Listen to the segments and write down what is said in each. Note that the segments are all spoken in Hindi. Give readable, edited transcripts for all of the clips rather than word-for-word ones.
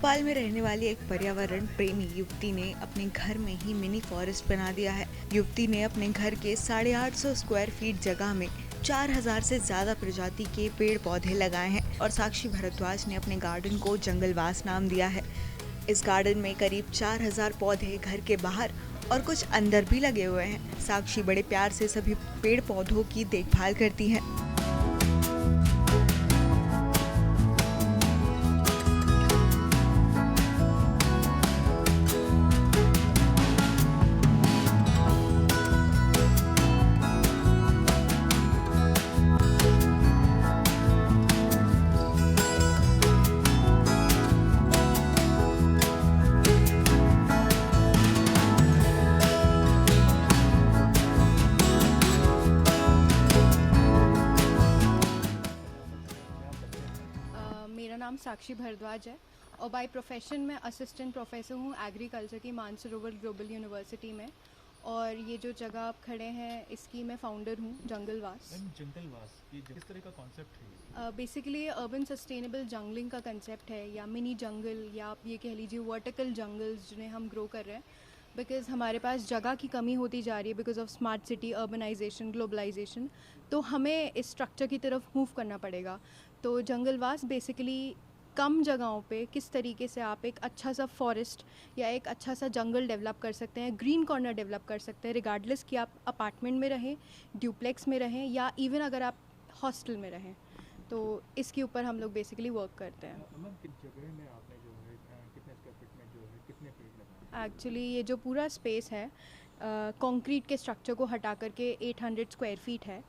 भोपाल में रहने वाली एक पर्यावरण प्रेमी युवती ने अपने घर में ही मिनी फॉरेस्ट बना दिया है। युवती ने अपने घर के 850 स्क्वायर फीट जगह में 4000 से ज्यादा प्रजाति के पेड़ पौधे लगाए हैं और साक्षी भारद्वाज ने अपने गार्डन को जंगलवास नाम दिया है। इस गार्डन में करीब 4000 पौधे घर के बाहर और कुछ अंदर भी लगे हुए हैं। साक्षी बड़े प्यार से सभी पेड़ पौधों की देखभाल करती है। मेरा नाम साक्षी भारद्वाज है और बाय प्रोफेशन मैं असिस्टेंट प्रोफेसर हूँ एग्रीकल्चर की मानसरोवर ग्लोबल यूनिवर्सिटी में। और ये जो जगह आप खड़े हैं इसकी मैं फाउंडर हूँ जंगलवास। जंगलवास ये किस तरह का कॉन्सेप्ट है? बेसिकली ये अर्बन सस्टेनेबल जंगलिंग का कंसेप्ट है, या मिनी जंगल, या आप ये कह लीजिए वर्टिकल जंगल्स जिन्हें हम ग्रो कर रहे हैं। बिकॉज़ हमारे पास जगह की कमी होती जा रही है because of smart city, urbanisation, globalisation. तो हमें इस स्ट्रक्चर की तरफ मूव करना पड़ेगा। तो जंगलवास बेसिकली कम जगहों पे किस तरीके से आप एक अच्छा सा फॉरेस्ट या एक अच्छा सा जंगल डेवलप कर सकते हैं, ग्रीन कॉर्नर डेवलप कर सकते हैं, रिगार्डलेस कि आप अपार्टमेंट में रहें, ड्यूप्लेक्स में रहें, या इवन अगर आप हॉस्टल में रहें। तो इसके ऊपर हम लोग बेसिकली वर्क करते हैं। मैम किस जगह में आपने जो है कितने स्क्वायर फीट में जो है कितने पेड़ लगाए? एक्चुअली ये जो पूरा स्पेस है कंक्रीट के स्ट्रक्चर को हटा करके 800 स्क्वायर फीट है।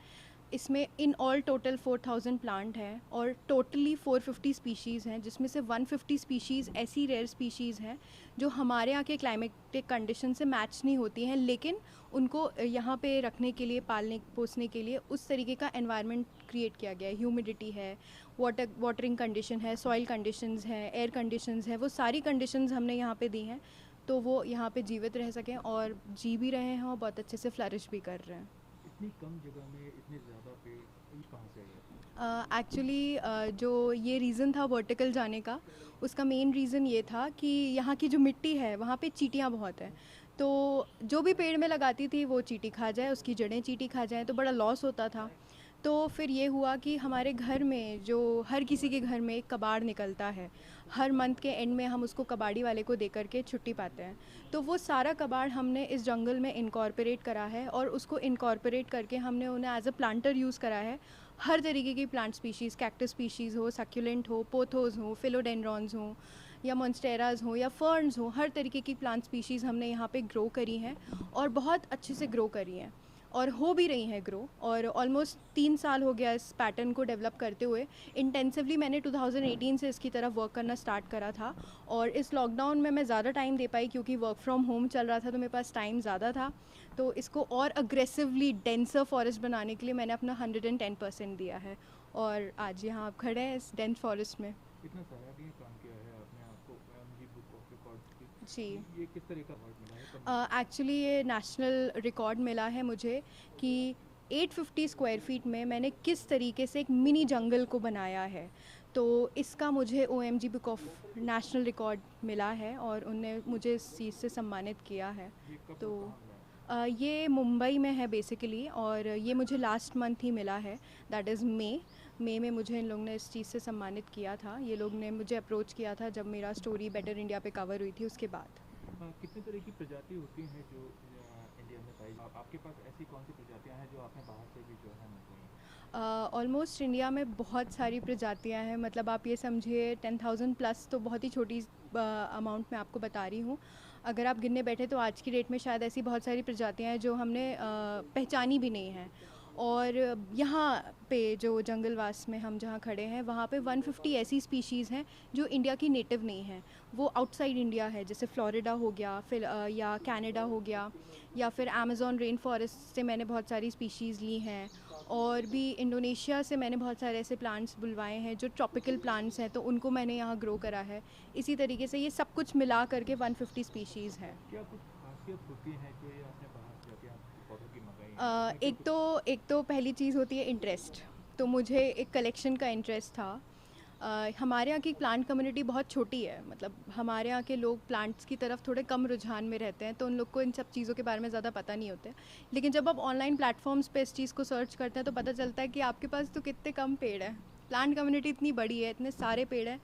इसमें इन ऑल टोटल 4000 प्लांट हैं और टोटली 450 स्पीशीज़ हैं, जिसमें से 150 स्पीशीज़ ऐसी रेयर स्पीशीज़ हैं जो हमारे यहाँ के क्लाइमेटिक कंडीशन से मैच नहीं होती हैं, लेकिन उनको यहाँ पे रखने के लिए, पालने पोसने के लिए उस तरीके का एनवायरनमेंट क्रिएट किया गया है। ह्यूमिडिटी है, वाटरिंग कंडीशन है, सॉइल कंडीशंस हैं, एयर कंडीशंस है, वो सारी कंडीशंस हमने यहाँ पे दी हैं तो वो यहाँ पे जीवित रह सकें और जी भी रहे हैं और बहुत अच्छे से फ्लरिश भी कर रहे हैं। इतनी कम जगह में इतने ज़्यादा पेड़ कहाँ से आए? एक्चुअली जो ये रीज़न था वर्टिकल जाने का, उसका मेन रीज़न ये था कि यहाँ की जो मिट्टी है वहाँ पे चींटियाँ बहुत हैं। तो जो भी पेड़ में लगाती थी वो चींटी खा जाए, उसकी जड़ें चींटी खा जाएँ, तो बड़ा लॉस होता था। तो फिर ये हुआ कि हमारे घर में, जो हर किसी के घर में एक कबाड़ निकलता है, हर मंथ के एंड में हम उसको कबाड़ी वाले को दे करके छुट्टी पाते हैं। तो वो सारा कबाड़ हमने इस जंगल में इनकॉर्पोरेट करा है और उसको इनकॉर्पोरेट करके हमने उन्हें एज अ प्लांटर यूज़ करा है। हर तरीके की प्लांट स्पीशीज़, कैक्टस स्पीशीज़ हो, सक्यूलेंट हो, पोथोज़ हो, फिलोडेंड्रॉन्स हो, या मॉन्स्टेराज हो, या फर्न्स हो, हर तरीके की प्लांट स्पीशीज़ हमने यहाँ पे ग्रो करी हैं और बहुत अच्छे से ग्रो करी हैं और हो भी रही हैं ग्रो। और ऑलमोस्ट 3 साल हो गया इस पैटर्न को डेवलप करते हुए। इंटेंसिवली मैंने 2018 से इसकी तरफ वर्क करना स्टार्ट करा था और इस लॉकडाउन में मैं ज़्यादा टाइम दे पाई क्योंकि वर्क फ्रॉम होम चल रहा था तो मेरे पास टाइम ज़्यादा था। तो इसको और अग्रेसिवली डेंसर फॉरेस्ट बनाने के लिए मैंने अपना 110% दिया है और आज यहाँ आप खड़े हैं इस डेंस फॉरेस्ट में। इतना सारा भी काम किया है आपने, आपको OMG बुक ऑफ रिकॉर्ड्स की। जी, ये किस तरह का अवार्ड मिला है? एक्चुअली ये नेशनल रिकॉर्ड मिला है मुझे कि 850 स्क्वायर फीट में मैंने किस तरीके से एक मिनी जंगल को बनाया है। तो इसका मुझे OMG book of national record मिला है और उनने मुझे इस चीज़ से सम्मानित किया है। ये कब तो और कहाँ मिला है? ये मुंबई में है बेसिकली और ये मुझे लास्ट मंथ ही मिला है, दैट इज़ मई में मुझे इन लोगों ने इस चीज़ से सम्मानित किया था। ये लोग ने मुझे अप्रोच किया था जब मेरा स्टोरी बेटर इंडिया पे कवर हुई थी उसके बाद। कितने तरह की प्रजाति होती हैं जो इंडिया में पाई? आपके पास ऐसी कौन सी प्रजातियां हैं जो आपने बाहर से भी जो है मंगवाई? ऑलमोस्ट इंडिया में बहुत सारी प्रजातियां हैं, मतलब आप ये समझिए 10,000 प्लस, तो बहुत ही छोटी अमाउंट में आपको बता रही हूँ। अगर आप गिनने बैठे तो आज की डेट में शायद ऐसी बहुत सारी प्रजातियां हैं जो हमने पहचानी भी नहीं हैं। और यहाँ पे जो जंगलवास में हम जहाँ खड़े हैं वहाँ पे 150 ऐसी स्पीशीज़ हैं जो इंडिया की नेटिव नहीं हैं, वो आउटसाइड इंडिया है। जैसे फ्लोरिडा हो गया, फिर या कनाडा हो गया, या फिर अमेज़ॉन रेन फॉरेस्ट से मैंने बहुत सारी स्पीशीज़ ली हैं। और भी इंडोनेशिया से मैंने बहुत सारे ऐसे प्लांट्स बुलवाए हैं जो ट्रॉपिकल प्लांट्स हैं, तो उनको मैंने यहाँ ग्रो करा है। इसी तरीके से ये सब कुछ मिला करके 150 स्पीशीज़ है। क्या कुछ खासियत होती है जो ये आपने बाहर से जाके आप पौधों की मंगाई हैं? एक तो पहली चीज़ होती है इंटरेस्ट। तो मुझे एक कलेक्शन का इंटरेस्ट था हमारे यहाँ की प्लांट कम्युनिटी बहुत छोटी है, मतलब हमारे यहाँ के लोग प्लांट्स की तरफ थोड़े कम रुझान में रहते हैं, तो उन लोग को इन सब चीज़ों के बारे में ज़्यादा पता नहीं होता है। लेकिन जब आप ऑनलाइन प्लेटफॉर्म्स पे इस चीज़ को सर्च करते हैं तो पता चलता है कि आपके पास तो कितने कम पेड़ हैं। प्लांट कम्युनिटी इतनी बड़ी है, इतने सारे पेड़ हैं।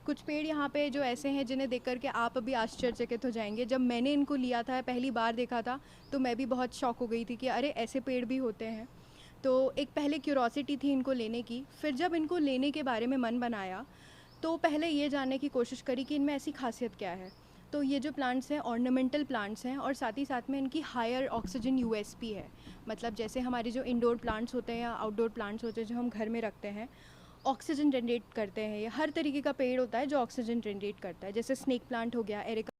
कुछ पेड़ यहाँ पे जो ऐसे हैं जिन्हें देख कर के आप अभी आश्चर्यचकित हो जाएंगे। जब मैंने इनको लिया था, पहली बार देखा था, तो मैं भी बहुत शॉक हो गई थी कि अरे ऐसे पेड़ भी होते हैं। तो एक पहले क्यूरोसिटी थी इनको लेने की। फिर जब इनको लेने के बारे में मन बनाया तो पहले ये जानने की कोशिश करी कि इनमें ऐसी खासियत क्या है। तो ये जो प्लांट्स हैं ऑर्नामेंटल प्लांट्स हैं और साथ ही साथ में इनकी हायर ऑक्सीजन यूएसपी है। मतलब जैसे हमारे जो इंडोर प्लांट्स होते हैं या आउटडोर प्लांट्स होते हैं जो हम घर में रखते हैं, ऑक्सीजन जनरेट करते हैं। ये हर तरीके का पेड़ होता है जो ऑक्सीजन जनरेट करता है। जैसे स्नेक प्लांट हो गया, एरिका